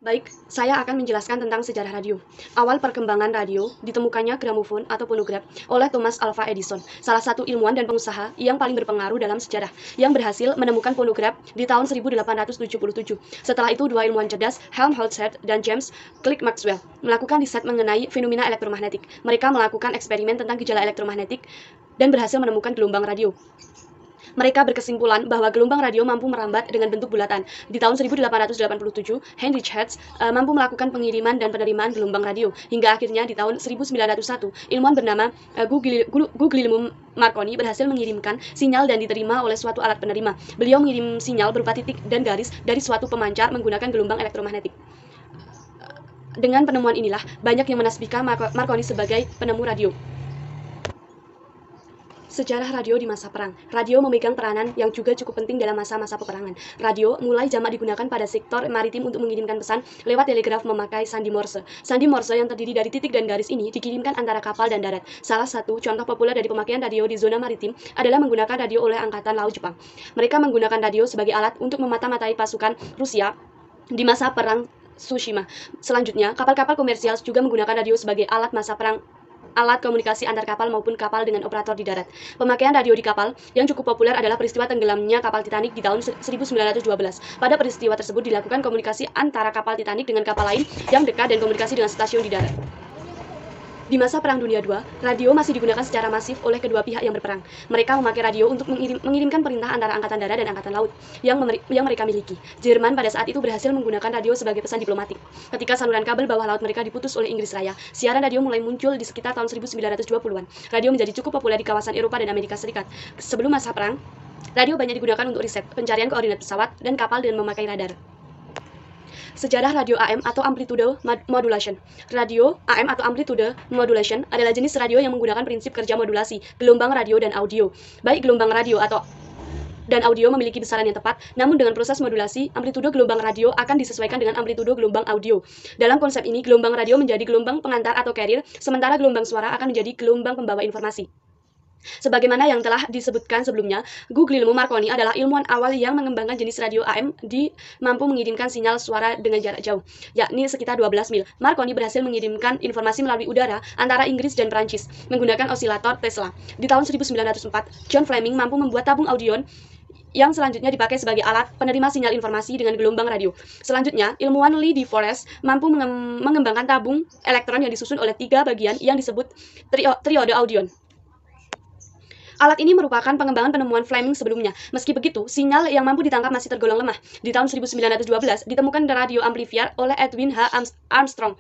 Baik, saya akan menjelaskan tentang sejarah radio. Awal perkembangan radio ditemukannya gramofon atau fonograf oleh Thomas Alva Edison, salah satu ilmuwan dan pengusaha yang paling berpengaruh dalam sejarah, yang berhasil menemukan fonograf di tahun 1877. Setelah itu, dua ilmuwan cerdas, Helmholtz dan James Clerk Maxwell, melakukan riset mengenai fenomena elektromagnetik. Mereka melakukan eksperimen tentang gejala elektromagnetik dan berhasil menemukan gelombang radio. Mereka berkesimpulan bahwa gelombang radio mampu merambat dengan bentuk bulatan. Di tahun 1887, Heinrich Hertz mampu melakukan pengiriman dan penerimaan gelombang radio. Hingga akhirnya di tahun 1901, ilmuwan bernama Guglielmo Marconi berhasil mengirimkan sinyal dan diterima oleh suatu alat penerima. Beliau mengirim sinyal berupa titik dan garis dari suatu pemancar menggunakan gelombang elektromagnetik. Dengan penemuan inilah, banyak yang menasbihkan Marconi sebagai penemu radio. Sejarah radio di masa perang. Radio memegang peranan yang juga cukup penting dalam masa-masa peperangan. Radio mulai jamak digunakan pada sektor maritim untuk mengirimkan pesan lewat telegraf memakai sandi Morse. Sandi Morse yang terdiri dari titik dan garis ini dikirimkan antara kapal dan darat. Salah satu contoh populer dari pemakaian radio di zona maritim adalah menggunakan radio oleh Angkatan Laut Jepang. Mereka menggunakan radio sebagai alat untuk memata-matai pasukan Rusia di masa perang Tsushima. Selanjutnya, kapal-kapal komersial juga menggunakan radio sebagai alat masa perang, alat komunikasi antar kapal maupun kapal dengan operator di darat. Pemakaian radio di kapal yang cukup populer adalah peristiwa tenggelamnya kapal Titanic di tahun 1912. Pada peristiwa tersebut dilakukan komunikasi antara kapal Titanic dengan kapal lain yang dekat dan komunikasi dengan stasiun di darat. Di masa Perang Dunia II, radio masih digunakan secara masif oleh kedua pihak yang berperang. Mereka memakai radio untuk mengirimkan perintah antara Angkatan Darat dan Angkatan Laut yang mereka miliki. Jerman pada saat itu berhasil menggunakan radio sebagai pesan diplomatik. Ketika saluran kabel bawah laut mereka diputus oleh Inggris Raya, siaran radio mulai muncul di sekitar tahun 1920-an. Radio menjadi cukup populer di kawasan Eropa dan Amerika Serikat. Sebelum masa perang, radio banyak digunakan untuk riset, pencarian koordinat pesawat, dan kapal dengan memakai radar. Sejarah radio AM atau amplitude modulation. Radio AM atau amplitude modulation adalah jenis radio yang menggunakan prinsip kerja modulasi, gelombang radio dan audio. Baik gelombang radio dan audio memiliki besaran yang tepat, namun dengan proses modulasi, amplitude gelombang radio akan disesuaikan dengan amplitude gelombang audio. Dalam konsep ini, gelombang radio menjadi gelombang pengantar atau carrier, sementara gelombang suara akan menjadi gelombang pembawa informasi. Sebagaimana yang telah disebutkan sebelumnya, Guglielmo Marconi adalah ilmuwan awal yang mengembangkan jenis radio AM mampu mengirimkan sinyal suara dengan jarak jauh, yakni sekitar 12 mil. Marconi berhasil mengirimkan informasi melalui udara antara Inggris dan Prancis menggunakan osilator Tesla. Di tahun 1904, John Fleming mampu membuat tabung audion yang selanjutnya dipakai sebagai alat penerima sinyal informasi dengan gelombang radio. Selanjutnya, ilmuwan Lee De Forest mampu mengembangkan tabung elektron yang disusun oleh 3 bagian yang disebut triode audion. Alat ini merupakan pengembangan penemuan Fleming sebelumnya. Meski begitu, sinyal yang mampu ditangkap masih tergolong lemah. Di tahun 1912, ditemukan radio amplifier oleh Edwin H. Armstrong.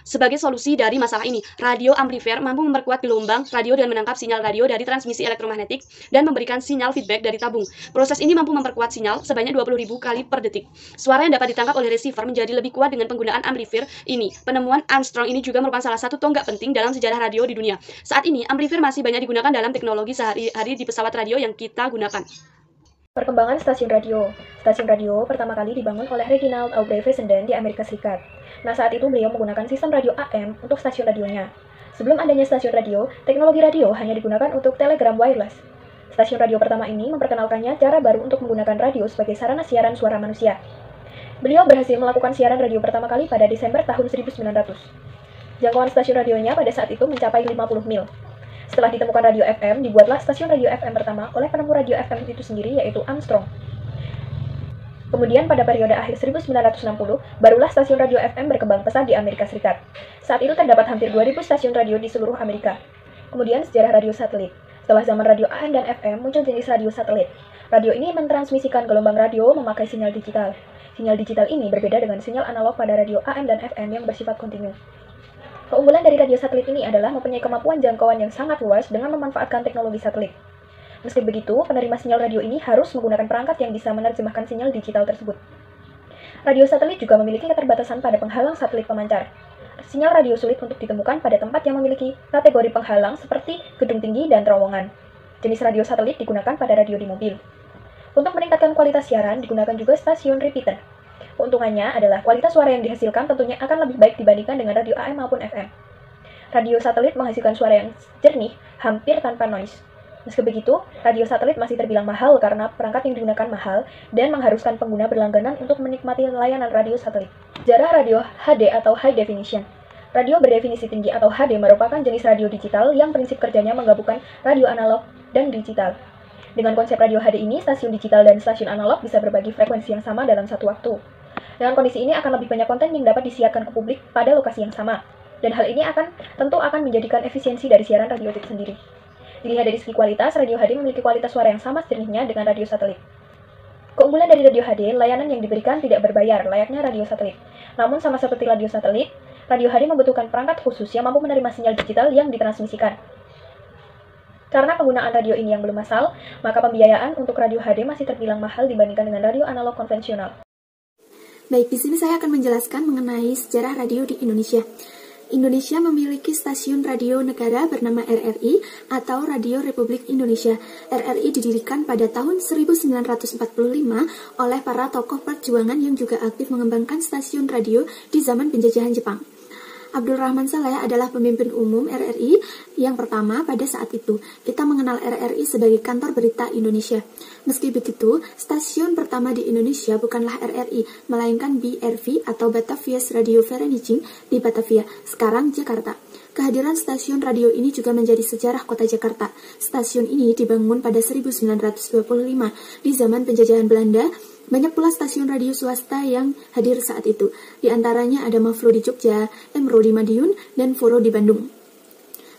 Sebagai solusi dari masalah ini, radio amplifier mampu memperkuat gelombang radio dan menangkap sinyal radio dari transmisi elektromagnetik dan memberikan sinyal feedback dari tabung. Proses ini mampu memperkuat sinyal sebanyak 20.000 kali per detik. Suara yang dapat ditangkap oleh receiver menjadi lebih kuat dengan penggunaan amplifier ini. Penemuan Armstrong ini juga merupakan salah satu tonggak penting dalam sejarah radio di dunia. Saat ini, amplifier masih banyak digunakan dalam teknologi sehari-hari di pesawat radio yang kita gunakan. Perkembangan stasiun radio. Stasiun radio pertama kali dibangun oleh Reginald Aubrey Fessenden di Amerika Serikat. Nah, saat itu beliau menggunakan sistem radio AM untuk stasiun radionya. Sebelum adanya stasiun radio, teknologi radio hanya digunakan untuk telegram wireless. Stasiun radio pertama ini memperkenalkannya cara baru untuk menggunakan radio sebagai sarana siaran suara manusia. Beliau berhasil melakukan siaran radio pertama kali pada Desember tahun 1900. Jangkauan stasiun radionya pada saat itu mencapai 50 mil. Setelah ditemukan radio FM, dibuatlah stasiun radio FM pertama oleh penemu radio FM itu sendiri, yaitu Armstrong. Kemudian pada periode akhir 1960, barulah stasiun radio FM berkembang pesat di Amerika Serikat. Saat itu terdapat hampir 2.000 stasiun radio di seluruh Amerika. Kemudian sejarah radio satelit. Setelah zaman radio AM dan FM, muncul jenis radio satelit. Radio ini mentransmisikan gelombang radio memakai sinyal digital. Sinyal digital ini berbeda dengan sinyal analog pada radio AM dan FM yang bersifat kontinu. Keunggulan dari radio satelit ini adalah mempunyai kemampuan jangkauan yang sangat luas dengan memanfaatkan teknologi satelit. Meski begitu, penerima sinyal radio ini harus menggunakan perangkat yang bisa menerjemahkan sinyal digital tersebut. Radio satelit juga memiliki keterbatasan pada penghalang satelit pemancar. Sinyal radio sulit untuk ditemukan pada tempat yang memiliki kategori penghalang seperti gedung tinggi dan terowongan. Jenis radio satelit digunakan pada radio di mobil. Untuk meningkatkan kualitas siaran, digunakan juga stasiun repeater. Keuntungannya adalah kualitas suara yang dihasilkan tentunya akan lebih baik dibandingkan dengan radio AM maupun FM. Radio satelit menghasilkan suara yang jernih, hampir tanpa noise. Meski begitu, radio satelit masih terbilang mahal karena perangkat yang digunakan mahal dan mengharuskan pengguna berlangganan untuk menikmati layanan radio satelit. Sejarah radio HD atau High Definition. Radio berdefinisi tinggi atau HD merupakan jenis radio digital yang prinsip kerjanya menggabungkan radio analog dan digital. Dengan konsep radio HD ini, stasiun digital dan stasiun analog bisa berbagi frekuensi yang sama dalam satu waktu. Dengan kondisi ini akan lebih banyak konten yang dapat disiarkan ke publik pada lokasi yang sama. Dan hal ini tentu akan menjadikan efisiensi dari siaran radio itu sendiri. Dilihat dari segi kualitas, radio HD memiliki kualitas suara yang sama jernihnya dengan radio satelit. Keunggulan dari radio HD, layanan yang diberikan tidak berbayar, layaknya radio satelit. Namun sama seperti radio satelit, radio HD membutuhkan perangkat khusus yang mampu menerima sinyal digital yang ditransmisikan. Karena penggunaan radio ini yang belum massal, maka pembiayaan untuk radio HD masih terbilang mahal dibandingkan dengan radio analog konvensional. Baik, di sini saya akan menjelaskan mengenai sejarah radio di Indonesia. Indonesia memiliki stasiun radio negara bernama RRI atau Radio Republik Indonesia. RRI didirikan pada tahun 1945 oleh para tokoh perjuangan yang juga aktif mengembangkan stasiun radio di zaman penjajahan Jepang. Abdul Rahman Saleh adalah pemimpin umum RRI yang pertama pada saat itu. Kita mengenal RRI sebagai Kantor Berita Indonesia. Meski begitu, stasiun pertama di Indonesia bukanlah RRI, melainkan BRV atau Batavia's Radio Vereniging di Batavia, sekarang Jakarta. Kehadiran stasiun radio ini juga menjadi sejarah kota Jakarta. Stasiun ini dibangun pada 1925 di zaman penjajahan Belanda. Banyak pula stasiun radio swasta yang hadir saat itu. Di antaranya ada Maflo di Jogja, Emro di Madiun, dan Foro di Bandung.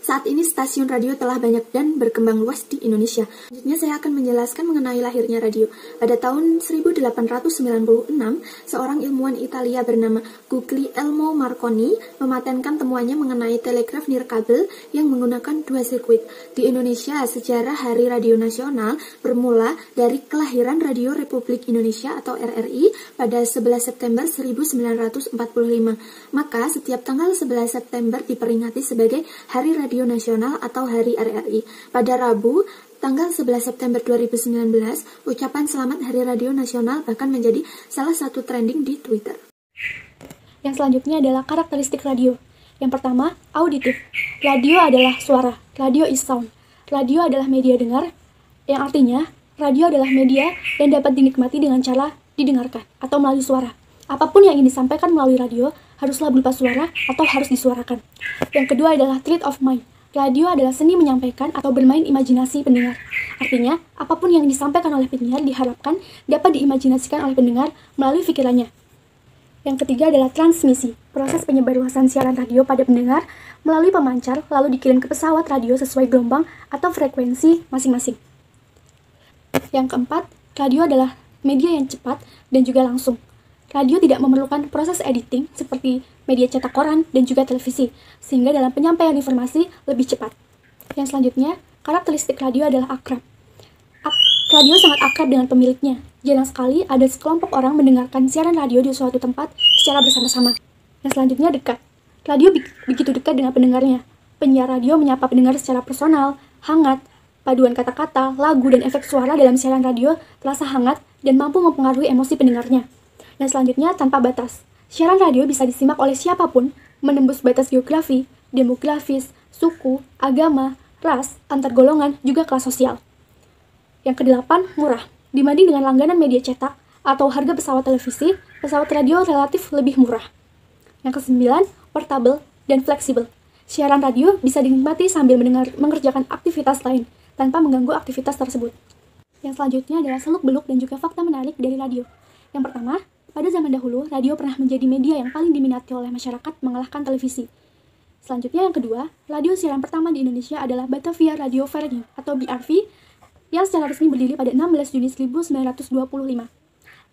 Saat ini stasiun radio telah banyak dan berkembang luas di Indonesia. Selanjutnya saya akan menjelaskan mengenai lahirnya radio. Pada tahun 1896, seorang ilmuwan Italia bernama Guglielmo Marconi mematenkan temuannya mengenai telegraf nirkabel yang menggunakan dua sirkuit. Di Indonesia, sejarah Hari Radio Nasional bermula dari kelahiran Radio Republik Indonesia atau RRI pada 11 September 1945. Maka setiap tanggal 11 September diperingati sebagai Hari Radio Nasional atau Hari RRI. Pada Rabu, tanggal 11 September 2019, ucapan Selamat Hari Radio Nasional bahkan menjadi salah satu trending di Twitter. Yang selanjutnya adalah karakteristik radio. Yang pertama, auditif. Radio adalah suara. Radio is sound. Radio adalah media dengar, yang artinya radio adalah media yang dapat dinikmati dengan cara didengarkan atau melalui suara. Apapun yang ingin disampaikan melalui radio haruslah berupa suara atau harus disuarakan. Yang kedua adalah treat of mind. Radio adalah seni menyampaikan atau bermain imajinasi pendengar. Artinya, apapun yang disampaikan oleh penyiar diharapkan dapat diimajinasikan oleh pendengar melalui pikirannya. Yang ketiga adalah transmisi. Proses penyebarluasan siaran radio pada pendengar melalui pemancar lalu dikirim ke pesawat radio sesuai gelombang atau frekuensi masing-masing. Yang keempat, radio adalah media yang cepat dan juga langsung. Radio tidak memerlukan proses editing seperti media cetak koran dan juga televisi, sehingga dalam penyampaian informasi lebih cepat. Yang selanjutnya, karakteristik radio adalah akrab. Radio sangat akrab dengan pemiliknya. Jarang sekali ada sekelompok orang mendengarkan siaran radio di suatu tempat secara bersama-sama. Yang selanjutnya, dekat. Radio begitu dekat dengan pendengarnya. Penyiar radio menyapa pendengar secara personal, hangat. Paduan kata-kata, lagu, dan efek suara dalam siaran radio terasa hangat dan mampu mempengaruhi emosi pendengarnya. Dan selanjutnya, tanpa batas. Siaran radio bisa disimak oleh siapapun, menembus batas geografi, demografis, suku, agama, ras, antar golongan, juga kelas sosial. Yang kedelapan, murah. Dibanding dengan langganan media cetak atau harga pesawat televisi, pesawat radio relatif lebih murah. Yang kesembilan, portable dan fleksibel. Siaran radio bisa dinikmati sambil mengerjakan aktivitas lain, tanpa mengganggu aktivitas tersebut. Yang selanjutnya adalah seluk-beluk dan juga fakta menarik dari radio. Yang pertama, pada zaman dahulu, radio pernah menjadi media yang paling diminati oleh masyarakat mengalahkan televisi. Selanjutnya yang kedua, radio siaran pertama di Indonesia adalah Batavia Radio Vereniging atau BRV yang secara resmi berdiri pada 16 Juni 1925.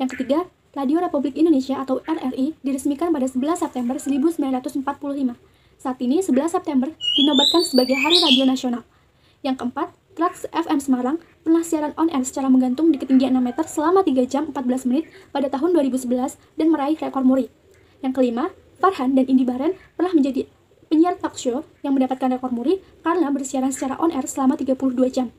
Yang ketiga, Radio Republik Indonesia atau RRI diresmikan pada 11 September 1945. Saat ini 11 September dinobatkan sebagai Hari Radio Nasional. Yang keempat, Trax FM Semarang pernah siaran on-air secara menggantung di ketinggian 6 meter selama 3 jam 14 menit pada tahun 2011 dan meraih rekor muri. Yang kelima, Farhan dan Indi Baren pernah menjadi penyiar talk show yang mendapatkan rekor muri karena bersiaran secara on-air selama 32 jam.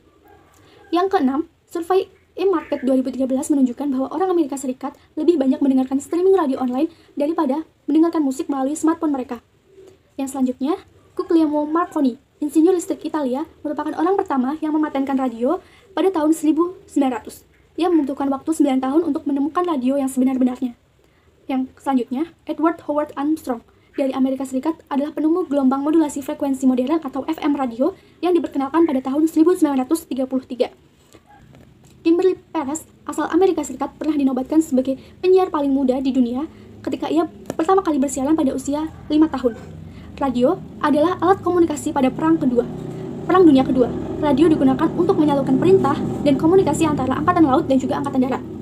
Yang keenam, survei eMarket 2013 menunjukkan bahwa orang Amerika Serikat lebih banyak mendengarkan streaming radio online daripada mendengarkan musik melalui smartphone mereka. Yang selanjutnya, Guglielmo Marconi, insinyur listrik Italia, merupakan orang pertama yang mematenkan radio pada tahun 1900. Dia membutuhkan waktu 9 tahun untuk menemukan radio yang sebenar-benarnya. Yang selanjutnya, Edward Howard Armstrong dari Amerika Serikat adalah penemu gelombang modulasi frekuensi modern atau FM radio yang diperkenalkan pada tahun 1933. Kimberly Perez, asal Amerika Serikat, pernah dinobatkan sebagai penyiar paling muda di dunia ketika ia pertama kali bersiaran pada usia 5 tahun. Radio adalah alat komunikasi pada Perang Dunia Kedua. Radio digunakan untuk menyalurkan perintah dan komunikasi antara Angkatan Laut dan juga Angkatan Darat.